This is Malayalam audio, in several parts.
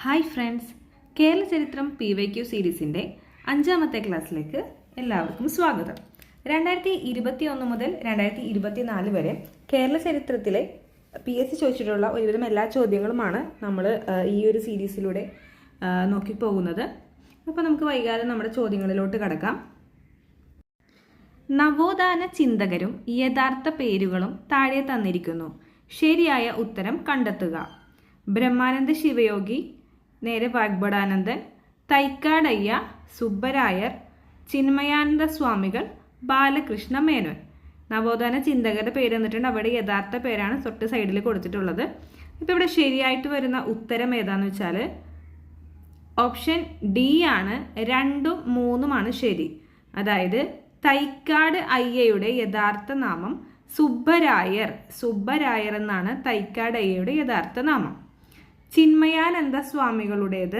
ഹായ് ഫ്രണ്ട്സ്, കേരള ചരിത്രം PYQ സീരീസിൻ്റെ 5ാമത്തെ ക്ലാസ്സിലേക്ക് എല്ലാവർക്കും സ്വാഗതം. 2021 മുതൽ 2024 വരെ കേരള ചരിത്രത്തിലെ PSC ചോദിച്ചിട്ടുള്ള ഒരുവിധം എല്ലാ ചോദ്യങ്ങളുമാണ് നമ്മൾ ഈ ഒരു സീരീസിലൂടെ നോക്കിപ്പോകുന്നത്. അപ്പോൾ നമുക്ക് വൈകാതെ നമ്മുടെ ചോദ്യങ്ങളിലോട്ട് കടക്കാം. നവോത്ഥാന ചിന്തകരും യഥാർത്ഥ പേരുകളും താഴെ തന്നിരിക്കുന്നു. ശരിയായ ഉത്തരം കണ്ടെത്തുക. ബ്രഹ്മാനന്ദ ശിവയോഗി, നേരെ വാഗ്ഭടാനന്ദൻ, തൈക്കാടയ്യ, സുബ്ബരായർ, ചിന്മയാനന്ദ സ്വാമികൾ, ബാലകൃഷ്ണ മേനോൻ. നവോത്ഥാന ചിന്തകരുടെ പേര് തന്നിട്ടുണ്ട്. അവിടെ യഥാർത്ഥ പേരാണ് തൊട്ട് സൈഡിൽ കൊടുത്തിട്ടുള്ളത്. ഇപ്പോൾ ഇവിടെ ശരിയായിട്ട് വരുന്ന ഉത്തരം ഏതാന്ന് വെച്ചാൽ ഓപ്ഷൻ ഡി ആണ്. 2ഉം 3ഉമാണ് ശരി. അതായത് തൈക്കാട് അയ്യയുടെ യഥാർത്ഥ നാമം സുബ്ബരായർ എന്നാണ് തൈക്കാട് അയ്യയുടെ യഥാർത്ഥ നാമം. ചിന്മയാനന്ദ സ്വാമികളുടേത്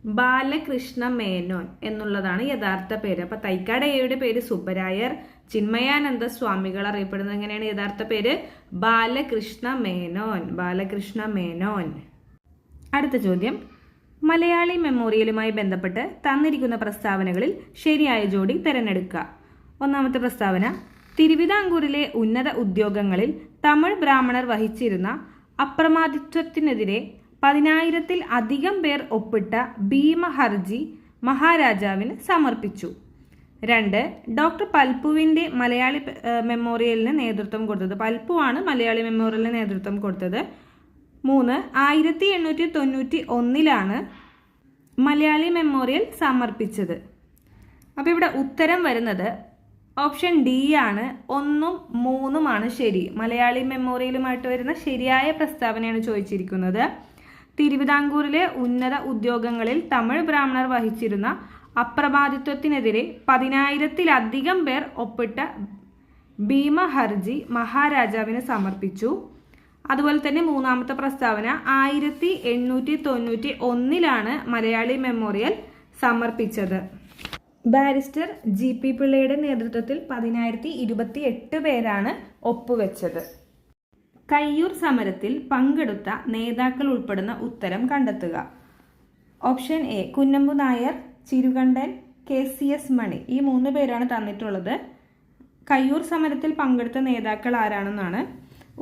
ബാലകൃഷ്ണ മേനോൻ എന്നുള്ളതാണ് യഥാർത്ഥ പേര്. അപ്പൊ തൈക്കാട് അയ്യയുടെ പേര് സുബ്ബരായർ, ചിന്മയാനന്ദ സ്വാമികൾ അറിയപ്പെടുന്നത് എങ്ങനെയാണ്? യഥാർത്ഥ പേര് ബാലകൃഷ്ണ മേനോൻ. അടുത്ത ചോദ്യം, മലയാളി മെമ്മോറിയലുമായി ബന്ധപ്പെട്ട് തന്നിരിക്കുന്ന പ്രസ്താവനകളിൽ ശരിയായ ജോഡി തിരഞ്ഞെടുക്കുക. ഒന്നാമത്തെ പ്രസ്താവന, തിരുവിതാംകൂറിലെ ഉന്നത ഉദ്യോഗങ്ങളിൽ തമിഴ് ബ്രാഹ്മണർ വഹിച്ചിരുന്ന അപ്രമാദിത്വത്തിനെതിരെ 10,000-ൽ അധികം പേർ ഒപ്പിട്ട ഭീമ ഹർജി മഹാരാജാവിന് സമർപ്പിച്ചു. 2, ഡോക്ടർ പൽപ്പുവിൻ്റെ മലയാളി മെമ്മോറിയലിന് നേതൃത്വം കൊടുത്തത്. പൽപ്പുവാണ് മലയാളി മെമ്മോറിയലിന് നേതൃത്വം കൊടുത്തത്. 3, 1891-ലാണ് മലയാളി മെമ്മോറിയൽ സമർപ്പിച്ചത്. അപ്പോൾ ഇവിടെ ഉത്തരം വരുന്നത് ഓപ്ഷൻ ഡി ആണ്. 1ഉം 3ഉമാണ് ശരി. മലയാളി മെമ്മോറിയലുമായിട്ട് വരുന്ന ശരിയായ പ്രസ്താവനയാണ് ചോദിച്ചിരിക്കുന്നത്. തിരുവിതാംകൂറിലെ ഉന്നത ഉദ്യോഗങ്ങളിൽ തമിഴ് ബ്രാഹ്മണർ വഹിച്ചിരുന്ന അപ്രമാദിത്വത്തിനെതിരെ 10,000-ലധികം പേർ ഒപ്പിട്ട ഭീമ ഹർജി മഹാരാജാവിന് സമർപ്പിച്ചു. അതുപോലെ തന്നെ മൂന്നാമത്തെ പ്രസ്താവന, 1891-ലാണ് മലയാളി മെമ്മോറിയൽ സമർപ്പിച്ചത്. ബാരിസ്റ്റർ GP പിള്ളയുടെ നേതൃത്വത്തിൽ 10,028 പേരാണ് ഒപ്പുവെച്ചത്. കയ്യൂർ സമരത്തിൽ പങ്കെടുത്ത നേതാക്കൾ ഉൾപ്പെടുന്ന ഉത്തരം കണ്ടെത്തുക. Option A, Kunhambu Nair, Chirukandan, KCS മണി. ഈ 3 പേരാണ് തന്നിട്ടുള്ളത്. കയ്യൂർ സമരത്തിൽ പങ്കെടുത്ത നേതാക്കൾ ആരാണെന്നാണ്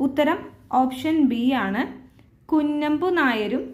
ഉത്തരം. ഓപ്ഷൻ ബി ആണ്. കുഞ്ഞമ്പു നായരും